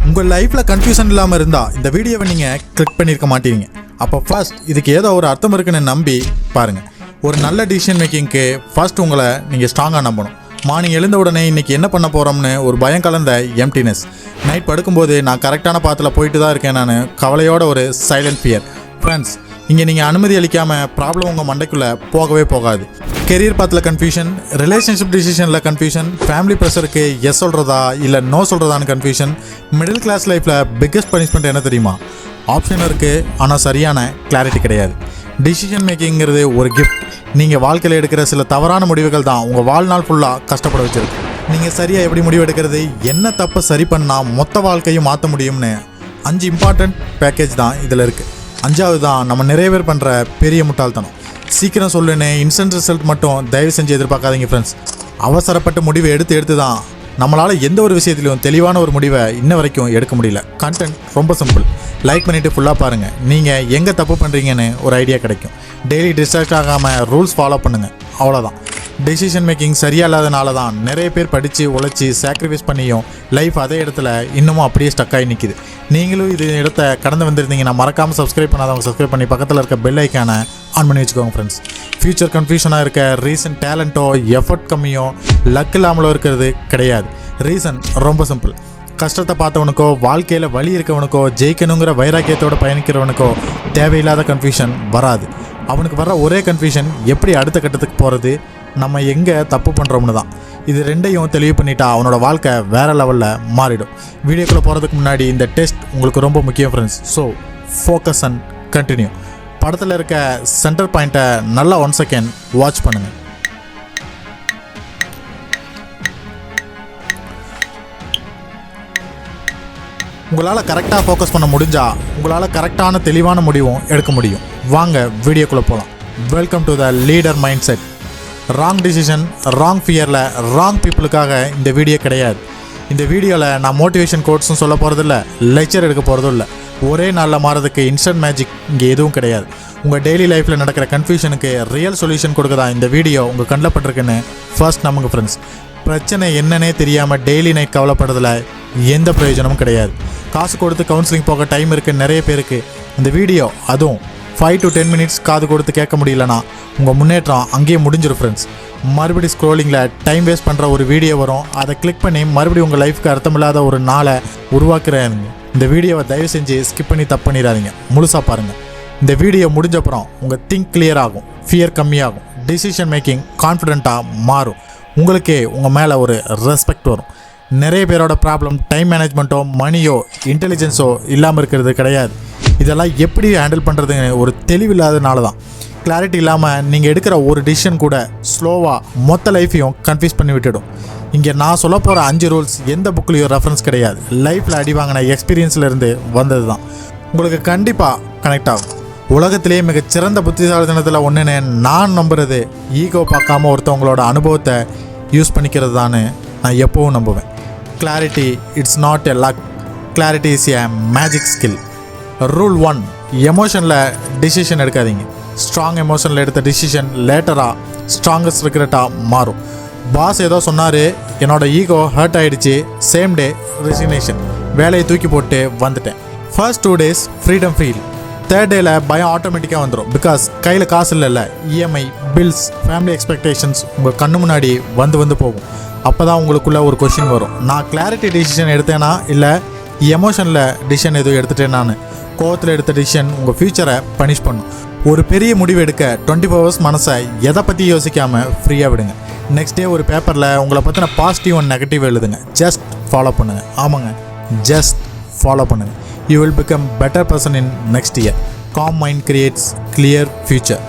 உங்கள் லைஃப்பில் கன்ஃபியூஷன் இல்லாமல் இருந்தால் இந்த வீடியோவை நீங்கள் கிளிக் பண்ணியிருக்க மாட்டீங்க. அப்போ ஃபர்ஸ்ட் இதுக்கு ஏதோ ஒரு அர்த்தம் இருக்குன்னு நம்பி பாருங்கள். ஒரு நல்ல டிசிஷன் மேக்கிங்க்கு ஃபர்ஸ்ட் உங்களை நீங்கள் ஸ்ட்ராங்காக நம்பணும். மார்னிங் எழுந்த உடனே இன்றைக்கி என்ன பண்ண போகிறோம்னு ஒரு பயம் கலந்த எம்டினஸ். நைட் படுக்கும்போது நான் கரெக்டான பாத்தில் போயிட்டு தான் இருக்கேன் நான் கவலையோட ஒரு சைலண்ட் ஃபியர். ஃப்ரெண்ட்ஸ், இங்கே நீங்கள் அனுமதி அளிக்காமல் ப்ராப்ளம் உங்கள் மண்டைக்குள்ளே போகவே போகாது. கெரியர் பாத்தில் கன்ஃபியூஷன், ரிலேஷன்ஷிப் டிசிஷனில் கன்ஃபியூஷன், ஃபேமிலி ப்ரெஷருக்கு எஸ் சொல்கிறதா இல்லை நோ சொல்கிறதான்னு கன்ஃபியூஷன். மிடில் கிளாஸ் லைஃப்பில் பிக்கஸ்ட் பனிஷ்மெண்ட் என்ன தெரியுமா? ஆப்ஷன் இருக்குது, ஆனால் சரியான கிளாரிட்டி கிடையாது. டிசிஷன் மேக்கிங்கிறது ஒரு கிஃப்ட். நீங்கள் வாழ்க்கையில் எடுக்கிற சில தவறான முடிவுகள் தான் உங்கள் வாழ்நாள் ஃபுல்லாக கஷ்டப்பட வச்சுருக்கு. நீங்கள் சரியாக எப்படி முடிவு எடுக்கிறது, என்ன தப்பை சரி பண்ணால் மொத்த வாழ்க்கையும் மாற்ற முடியும்னு 5 இம்பார்ட்டண்ட் பேக்கேஜ் தான் இதில் இருக்குது. 5வது தான் நம்ம நிறைய பேர் பண்ணுற பெரிய முட்டாள்தனம். சீக்கிரம் சொல்லுன்னு இன்ஸ்டன்ட் ரிசல்ட் மட்டும் தயவு செஞ்சு எதிர்பார்க்காதீங்க ஃப்ரெண்ட்ஸ். அவசரப்பட்டு முடிவை எடுத்து தான் நம்மளால் எந்த ஒரு விஷயத்துலையும் தெளிவான ஒரு முடிவை இன்ன வரைக்கும் எடுக்க முடியல. கண்டென்ட் ரொம்ப சிம்பிள். லைக் பண்ணிவிட்டு ஃபுல்லாக பாருங்கள். நீங்கள் எங்கே தப்பு பண்ணுறீங்கன்னு ஒரு ஐடியா கிடைக்கும். டெய்லி டிஸ்ட்ராக்ட் ஆகாமல் ரூல்ஸ் ஃபாலோ பண்ணுங்கள், அவ்வளோதான். டெசிஷன் மேக்கிங் சரியாக இல்லாதனால தான் நிறைய பேர் படித்து உழைச்சி சாக்ரிஃபைஸ் பண்ணியும் லைஃப் அதே இடத்துல இன்னமும் அப்படியே ஸ்டக் ஆகி நிற்கிது. நீங்களும் இது இடத்த கடந்து வந்திருந்தீங்கன்னா மறக்காமல் சப்ஸ்கிரைப் பண்ணாதவங்க சப்ஸ்கிரைப் பண்ணி பக்கத்தில் இருக்க பெல் ஐக்கானை ஆன் பண்ணி வச்சுக்கோங்க ஃப்ரெண்ட்ஸ். ஃபியூச்சர் கன்ஃபியூஷனாக இருக்க ரீசன் டேலண்ட்டோ எஃபர்ட் கம்மியோ லக் இல்லாமலோ இருக்கிறது கிடையாது. ரீசன் ரொம்ப சிம்பிள். கஷ்டத்தை பார்த்தவனுக்கோ வாழ்க்கையில் வலி இருக்கவனுக்கோ ஜெயிக்கணுங்கிற வைராக்கியத்தோடு பயணிக்கிறவனுக்கோ தேவையில்லாத கன்ஃபியூஷன் வராது. அவனுக்கு வர ஒரே கன்ஃபியூஷன் எப்படி அடுத்த கட்டத்துக்கு போகிறது, நம்ம எங்கே தப்பு பண்ணுறோம்னு தான். இது ரெண்டையும் தெளிவு பண்ணிட்டா அவனோட வாழ்க்கை வேறு லெவலில் மாறிடும். வீடியோக்குள்ளே போகிறதுக்கு முன்னாடி இந்த டெஸ்ட் உங்களுக்கு ரொம்ப முக்கியம் friends. So focus and continue. படத்தில் இருக்க சென்டர் பாயிண்ட்டை நல்லா 1 செகண்ட் வாட்ச் பண்ணுங்கள். உங்களால் கரெக்டாக ஃபோக்கஸ் பண்ண முடிஞ்சால் உங்களால் கரெக்டான தெளிவான முடிவும் எடுக்க முடியும். வாங்க வீடியோக்குள்ளே போகலாம். Welcome to the leader mindset. Wrong decision, wrong ஃபியரில் ராங் பீப்புளுக்காக இந்த வீடியோ கிடையாது. இந்த வீடியோவில் நான் மோட்டிவேஷன் கோட்ஸும் சொல்ல போகிறதில்ல, லெக்சர் எடுக்க போகிறதும் இல்லை. ஒரே நாளில் மாறதுக்கு இன்ஸ்டன்ட் மேஜிக் இங்கே எதுவும் கிடையாது. உங்கள் டெய்லி லைஃப்பில் நடக்கிற கன்ஃபியூஷனுக்கு ரியல் சொல்யூஷன் கொடுக்க தான் இந்த வீடியோ உங்கள் கண்ணில் பட்டிருக்குன்னு ஃபர்ஸ்ட் நம்புங்க ஃப்ரெண்ட்ஸ். பிரச்சனை என்னன்னே தெரியாமல் டெய்லி நைட் கவலைப்படுறதுல எந்த பிரயோஜனமும் கிடையாது. காசு கொடுத்து கவுன்சிலிங் போக டைம் இருக்குது நிறைய பேருக்கு. இந்த வீடியோ அதுவும் 5 to 10 minutes காது கொடுத்து கேட்க முடியலனா உங்கள் முன்னேற்றம் அங்கேயே முடிஞ்சிடும் ஃப்ரெண்ட்ஸ். மறுபடியும் ஸ்க்ரோலிங்கில் டைம் வேஸ்ட் பண்ணுற ஒரு வீடியோ வரும், அதை கிளிக் பண்ணி மறுபடியும் உங்கள் லைஃப்க்கு அர்த்தமில்லாத ஒரு நாளை உருவாக்குறாங்க. இந்த வீடியோவை தயவு செஞ்சு ஸ்கிப் பண்ணி தப்பு பண்ணிடாதீங்க, முழுசாக பாருங்கள். இந்த வீடியோ முடிஞ்சப்புறம் உங்கள் திங்க் கிளியர் ஆகும், ஃபியர் கம்மியாகும், டிசிஷன் மேக்கிங் கான்ஃபிடென்ட்டாக மாறும். உங்களுக்கே உங்கள் மேலே ஒரு ரெஸ்பெக்ட் வரும். நிறைய பேரோட ப்ராப்ளம் டைம் மேனேஜ்மெண்ட்டோ மணியோ இன்டெலிஜென்ஸோ இல்லாமல் இருக்கிறது கிடையாது. இதெல்லாம் எப்படி ஹேண்டில் பண்ணுறதுன்னு ஒரு தெளிவில்லாதனால தான். கிளாரிட்டி இல்லாமல் நீங்கள் எடுக்கிற ஒரு டிசிஷன் கூட ஸ்லோவாக மொத்த லைஃப்பையும் கன்ஃபியூஸ் பண்ணி விட்டுடும். இங்கே நான் சொல்ல போகிற 5 ரூல்ஸ் எந்த புக்லேயும் ரெஃபரன்ஸ் கிடையாது. லைஃப்பில் அடி வாங்கின எக்ஸ்பீரியன்ஸ்லேருந்து வந்தது தான். உங்களுக்கு கண்டிப்பாக கனெக்ட் ஆகும். உலகத்திலேயே மிகச்சிறந்த புத்திசாலித்தனத்தில் ஒன்றுன்னு நான் நம்புறது ஈகோ பார்க்காம ஒருத்தவங்களோட அனுபவத்தை யூஸ் பண்ணிக்கிறது தான் நான் எப்போவும் நம்புவேன். Clarity it's not a luck, clarity is a magic skill. Rule 1, எமோஷனில் டிசிஷன் எடுக்காதீங்க. ஸ்ட்ராங் எமோஷனில் எடுத்த டிசிஷன் லேட்டராக ஸ்ட்ராங்கஸ்ட் ரிக்ரெட்டாக மாறும். பாஸ் ஏதோ சொன்னார், என்னோடய ஈகோ ஹர்ட் ஆகிடுச்சு, சேம் டே ரெசிக்னேஷன், வேலையை தூக்கி போட்டு வந்துட்டேன். First 2 days freedom feel, 3rd டேயில் பயம் ஆட்டோமேட்டிக்காக வந்துடும். பிகாஸ் கையில் காசு இல்லைல்ல. இஎம்ஐ, பில்ஸ், ஃபேமிலி எக்ஸ்பெக்டேஷன்ஸ் உங்கள் கண்ணு முன்னாடி வந்து போகும். அப்போ தான் உங்களுக்குள்ளே ஒரு கொஷின் வரும், நான் கிளாரிட்டி டிசிஷன் எடுத்தேனா இல்லை எமோஷனில் டிசிஷன் எதுவும் எடுத்துட்டேனான்னு. கோவத்தில் எடுத்த டிசிஷன் உங்கள் ஃப்யூச்சரை பனிஷ் பண்ணும். ஒரு பெரிய முடிவு எடுக்க 24 hours மனசை எதை பற்றி யோசிக்காமல் ஃப்ரீயாக விடுங்க. நெக்ஸ்ட் டே ஒரு பேப்பரில் உங்களை பற்றின பாசிட்டிவ் அண்ட் நெகட்டிவ் எழுதுங்க. ஜஸ்ட் ஃபாலோ பண்ணுங்கள். ஆமாங்க, ஜஸ்ட் ஃபாலோ பண்ணுங்கள். You will become better person in next year. Com mind creates clear future.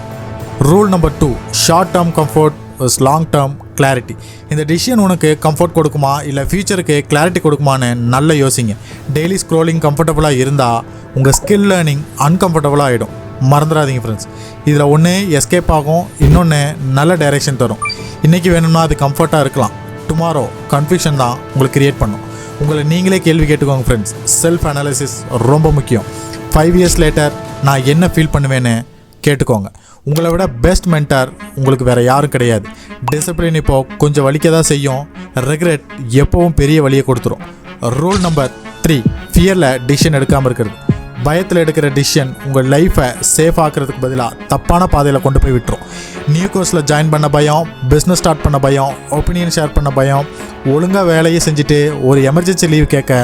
Rule number 2, short term comfort is long term clarity. இந்த decision உனக்கு கம்ஃபர்ட் கொடுக்குமா இல்லை ஃபியூச்சருக்கு clarity கொடுக்குமான்னு நல்ல யோசிங்க. டெய்லி ஸ்க்ரோலிங் கம்ஃபர்டபுளாக இருந்தால் உங்கள் ஸ்கில் லேர்னிங் அன்கம்ஃபர்டபுளாக ஆகிடும். மறந்துடாதீங்க ஃப்ரெண்ட்ஸ். இதில் ஒன்று எஸ்கேப் ஆகும், இன்னொன்று நல்ல டைரெக்ஷன் தரும். இன்றைக்கி வேணும்னா அது கம்ஃபர்ட்டாக இருக்கலாம், டுமாரோ கன்ஃபியூஷன் தான் உங்களுக்கு க்ரியேட் பண்ணும். உங்களை நீங்களே கேள்வி கேட்டுக்கோங்க ஃப்ரெண்ட்ஸ். செல்ஃப் அனாலிசிஸ் ரொம்ப முக்கியம். 5 years லேட்டர் நான் என்ன ஃபீல் பண்ணுவேன்னு கேட்டுக்கோங்க. உங்களை விட பெஸ்ட் மென்டார் உங்களுக்கு வேறு யாரும் கிடையாது. டிசிப்ளின் இப்போது கொஞ்சம் வலிக்க தான் செய்யும், ரெக்ரெட் எப்போவும் பெரிய வழியை கொடுத்துரும். ரூல் நம்பர் 3, ஃபியரில் டிசிஷன் எடுக்காமல் இருக்கிறது. பயத்தில் எடுக்கிற டிசிஷன் உங்கள் லைஃப்பை சேஃப் ஆக்கிறதுக்கு பதிலாக தப்பான பாதையில் கொண்டு போய் விட்டுரும். நியூ கோர்ஸில் ஜாயின் பண்ண பயம், பிஸ்னஸ் ஸ்டார்ட் பண்ண பயம், ஒப்பீனியன் ஷேர் பண்ண பயம், ஒழுங்காக வேலையை செஞ்சுட்டு ஒரு எமர்ஜென்சி லீவ் கேட்க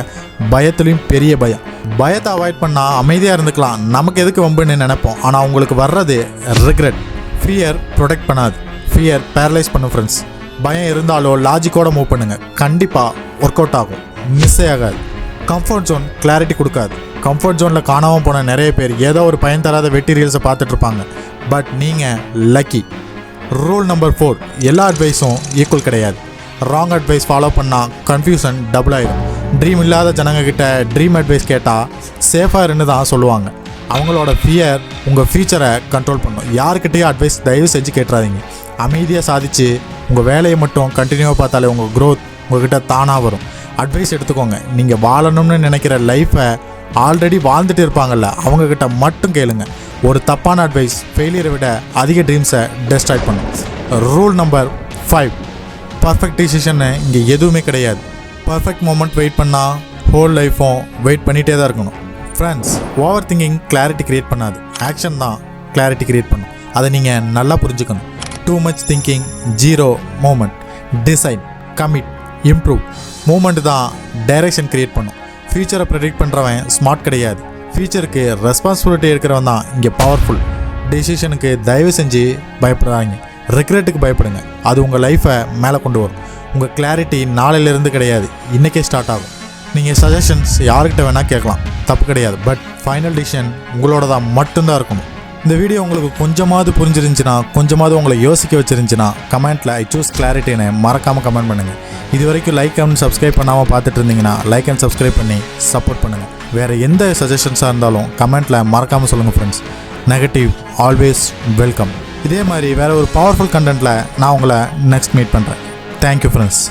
பயத்துலேயும் பெரிய பயம். பயத்தை அவாய்ட் பண்ணால் அமைதியாக இருந்துக்கலாம், நமக்கு எதுக்கு வம்புன்னு நினைப்போம். ஆனால் உங்களுக்கு வர்றது ரிக்ரெட். ஃபியர் ப்ரொடெக்ட் பண்ணாது, ஃபியர் பேரலைஸ் பண்ணும் ஃப்ரெண்ட்ஸ். பயம் இருந்தாலோ லாஜிக்கோடு மூவ் பண்ணுங்கள், கண்டிப்பாக ஒர்க் அவுட் ஆகும், மிஸ்ஸே ஆகாது. கம்ஃபர்ட் ஜோன் கிளாரிட்டி கொடுக்காது. கம்ஃபர்ட் ஜோனில் காணாமல் போன நிறைய பேர் ஏதோ ஒரு பயன் தராத வெட்டி ரீல்ஸை பார்த்துட்ருப்பாங்க. பட் நீங்கள் லக்கி. ரூல் நம்பர் 4, எல்லா அட்வைஸும் ஈக்குவல் கிடையாது. ராங் அட்வைஸ் ஃபாலோ பண்ணால் கன்ஃபியூஷன் டபுள் ஆகிடும். ட்ரீம் இல்லாத ஜனங்கக்கிட்ட ட்ரீம் அட்வைஸ் கேட்டால் சேஃபாக இருந்து தான் சொல்லுவாங்க. அவங்களோட ஃபியர் உங்கள் ஃபியூச்சரை கண்ட்ரோல் பண்ணும். யாருக்கிட்டேயும் அட்வைஸ் தயவு செஞ்சு கேட்டுறாதீங்க. அமைதியாக சாதிச்சு உங்கள் வேலையை மட்டும் கண்டினியூவாக பார்த்தாலே உங்கள் க்ரோத் உங்கள்கிட்ட தானாக வரும். அட்வைஸ் எடுத்துக்கோங்க. நீங்கள் வாழணும்னு நினைக்கிற லைஃப்பை ஆல்ரெடி வாழ்ந்துட்டு இருப்பாங்கல்ல, அவங்கக்கிட்ட மட்டும் கேளுங்க. ஒரு தப்பான அட்வைஸ் ஃபெயிலியரை விட அதிக ட்ரீம்ஸை டெஸ்ட்ராய் பண்ணும். ரூல் நம்பர் 5, பர்ஃபெக்ட் டிசிஷன்னு இங்கே எதுவுமே கிடையாது. பர்ஃபெக்ட் மூமெண்ட் வெயிட் பண்ணால் ஹோல் லைஃப்பும் வெயிட் பண்ணிகிட்டே தான் இருக்கணும். Friends, over thinking clarity create பண்ணாது, ஆக்ஷன் தான் கிளாரிட்டி க்ரியேட் பண்ணும். அதை நீங்கள் நல்லா புரிஞ்சுக்கணும். Too much thinking, zero moment. Decide, commit, improve. Moment தான் டைரெக்ஷன் க்ரியேட் பண்ணும். ஃபியூச்சரை ப்ரெடிக்ட் பண்ணுறவன் ஸ்மார்ட் கிடையாது, ஃபியூச்சருக்கு ரெஸ்பான்சிபிலிட்டி இருக்கிறவன் தான் இங்கே பவர்ஃபுல். டெசிஷனுக்கு தயவு செஞ்சு பயப்படாதீங்க, ரிக்ரெட்டுக்கு பயப்படுங்க. அது உங்கள் லைஃப்பை மேலே கொண்டு வரும். உங்கள் கிளாரிட்டி நாளையிலேருந்து கிடையாது, இன்றைக்கே ஸ்டார்ட் ஆகும். நீங்கள் சஜஷன்ஸ் யார்கிட்ட வேணால் கேட்கலாம், தப்பு கிடையாது. பட் ஃபைனல் டிசிஷன் உங்களோட தான் மட்டும்தான் இருக்கணும். இந்த வீடியோ உங்களுக்கு கொஞ்சமாவது புரிஞ்சிருந்துச்சுன்னா, கொஞ்சமாவது உங்களை யோசிக்க வச்சிருந்துச்சுன்னா, கமெண்ட்டில் ஐ சூஸ் கிளாரிட்டின்னு மறக்காமல் கமெண்ட் பண்ணுங்கள். இது வரைக்கும் லைக் அண்ட் சப்ஸ்கிரைப் பண்ணாமல் பார்த்துட்டு இருந்தீங்கன்னா லைக் அண்ட் சப்ஸ்கிரைப் பண்ணி சப்போர்ட் பண்ணுங்கள். வேறு எந்த சஜஷன்ஸாக இருந்தாலும் கமெண்ட்டில் மறக்காமல் சொல்லுங்கள் ஃப்ரெண்ட்ஸ். Negative always welcome. இதே மாதிரி வேறு ஒரு பவர்ஃபுல் கண்டென்ட்டில் நான் உங்களை நெக்ஸ்ட் மீட் பண்ணுறேன். Thank you friends.